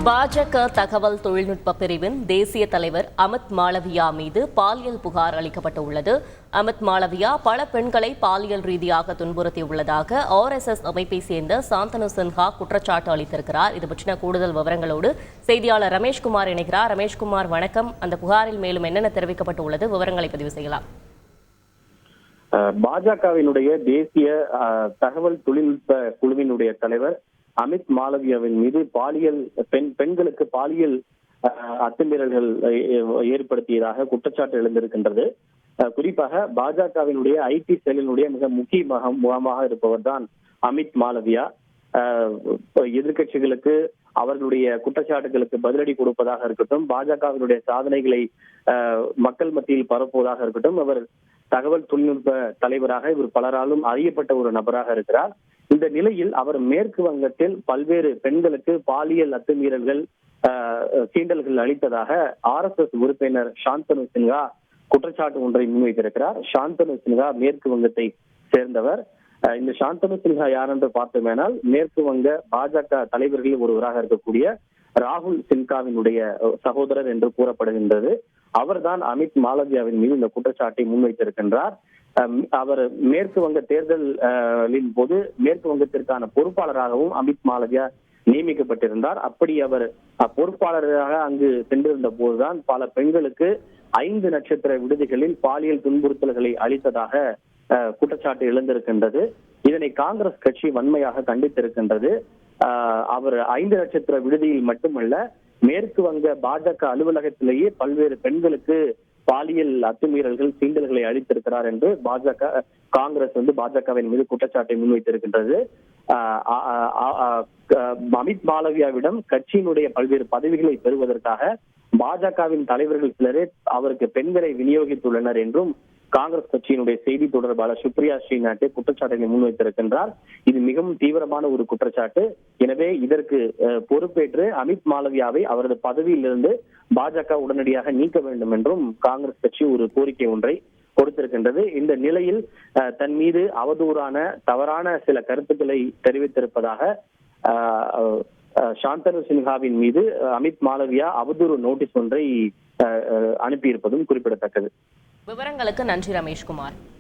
பாஜக தகவல் தொழில்நுட்ப பிரிவின் தேசிய தலைவர் அமித் மாளவியா மீது பாலியல் புகார் அளிக்கப்பட்டுள்ளது. அமித் மாளவியா பல பெண்களை பாலியல் ரீதியாக துன்புறுத்தியுள்ளதாக RSS அமைப்பை சேர்ந்த சாந்தனு சின்ஹா குற்றச்சாட்டு அளித்திருக்கிறார். இது பற்றின கூடுதல் விவரங்களோடு செய்தியாளர் ரமேஷ்குமார் இணைகிறார். ரமேஷ்குமார், வணக்கம். அந்த புகாரில் மேலும் என்னென்ன தெரிவிக்கப்பட்டுள்ளது, விவரங்களை பதிவு செய்யலாம். பாஜகவினுடைய தேசிய தகவல் தொழில்நுட்ப குழுவினுடைய தலைவர் அமித் மாளவியாவின் மீது பெண்களுக்கு பாலியல் அத்துமீறல்கள் ஏற்படுத்தியதாக குற்றச்சாட்டு எழுந்திருக்கின்றது. குறிப்பாக பாஜகவினுடைய IT செயலினுடைய மிக முக்கிய முகமாக இருப்பவர் தான் அமித் மாளவியா. எதிர்கட்சிகளுக்கு அவர்களுடைய குற்றச்சாட்டுகளுக்கு பதிலடி கொடுப்பதாக இருக்கட்டும், பாஜகவினுடைய சாதனைகளை மக்கள் மத்தியில் பரப்புவதாக இருக்கட்டும், அவர் தகவல் தொழில்நுட்ப தலைவராக இவர் பலராலும் அறியப்பட்ட ஒரு நபராக இருக்கிறார். இந்த நிலையில் அவர் மேற்கு வங்கத்தில் பல்வேறு பெண்களுக்கு பாலியல் அத்துமீறல்கள் சீண்டல்கள் அளித்ததாக RSS உறுப்பினர் சாந்தனு சின்ஹா குற்றச்சாட்டு ஒன்றை முன்வைத்திருக்கிறார். சாந்தனு சின்ஹா மேற்கு வங்கத்தை சேர்ந்தவர். இந்த சாந்தனு சின்ஹா யார் என்று பார்த்தோமேனால் மேற்கு வங்க பாஜக தலைவர்களில் ஒருவராக இருக்கக்கூடிய ராகுல் சின்ஹாவினுடைய சகோதரர் என்று கூறப்படுகின்றது. அவர்தான் அமித் மாளவியாவின் மீது இந்த குற்றச்சாட்டை முன்வைத்திருக்கின்றார். அவர் மேற்கு வங்க தேர்தலின் போது மேற்கு வங்கத்திற்கான பொறுப்பாளராகவும் அமித் மாளவியா நியமிக்கப்பட்டிருந்தார். அப்படி அவர் பொறுப்பாளராக அங்கு சென்றிருந்த போதுதான் பல பெண்களுக்கு 5 நட்சத்திர விடுதிகளில் பாலியல் துன்புறுத்தல்களை அளித்ததாக குற்றச்சாட்டு எழுந்திருக்கின்றது. இதனை காங்கிரஸ் கட்சி வன்மையாக கண்டித்திருக்கின்றது. அவர் 5 நட்சத்திர விடுதியில் மட்டுமல்ல, மேற்கு வங்க பாஜக அலுவலகத்திலேயே பல்வேறு பெண்களுக்கு பாலியல் அத்துமீறல்கள் சீண்டல்களை அளித்திருக்கிறார் என்று காங்கிரஸ் பாஜகவின் மீது குற்றச்சாட்டை முன்வைத்திருக்கின்றது. அமித் மாளவியாவிடம் கட்சியினுடைய பல்வேறு பதவிகளை பெறுவதற்காக பாஜகவின் தலைவர்கள் சிலரே அவருக்கு பெண்களை விநியோகித்துள்ளனர் என்றும் காங்கிரஸ் கட்சியினுடைய செய்தி தொடர்பாளர் சுப்ரியா ஸ்ரீநாத் குற்றச்சாட்டை முன்வைத்திருக்கின்றார். இது மிகவும் தீவிரமான ஒரு குற்றச்சாட்டு. எனவே இதற்கு பொறுப்பேற்று அமித் மாளவியாவை அவரது பதவியிலிருந்து பாஜக உடனடியாக நீக்க வேண்டும் என்றும் காங்கிரஸ் கட்சி ஒரு கோரிக்கை ஒன்றை கொடுத்திருக்கின்றது. இந்த நிலையில் தன் மீது அவதூறான தவறான சில கருத்துக்களை தெரிவித்திருப்பதாக சாந்தனு சின்ஹாவின் மீது அமித் மாளவியா அவதூறு நோட்டீஸ் ஒன்றை அனுப்பியிருப்பதும் குறிப்பிடத்தக்கது. விவரங்களுக்கு நன்றி ரமேஷ்குமார்.